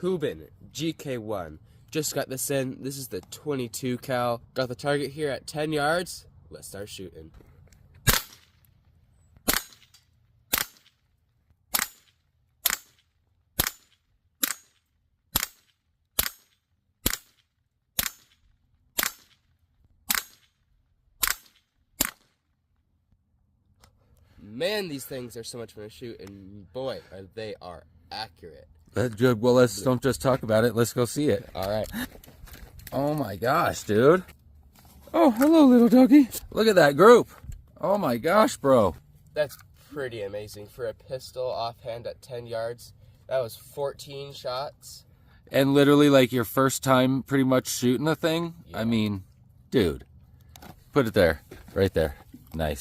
Huben GK1. Just got this in. This is the 22 cal. Got the target here at 10 yards. Let's start shooting. Man, these things are so much fun to shoot, and boy, they are accurate. That's good. Well, let's don't just talk about it. Let's go see it. All right. Oh my gosh, dude. Oh, hello, little doggy. Look at that group. Oh my gosh, bro. That's pretty amazing. For a pistol offhand at 10 yards, that was 14 shots. And literally like your first time pretty much shooting a thing. Yeah. I mean, dude, put it there, right there. Nice.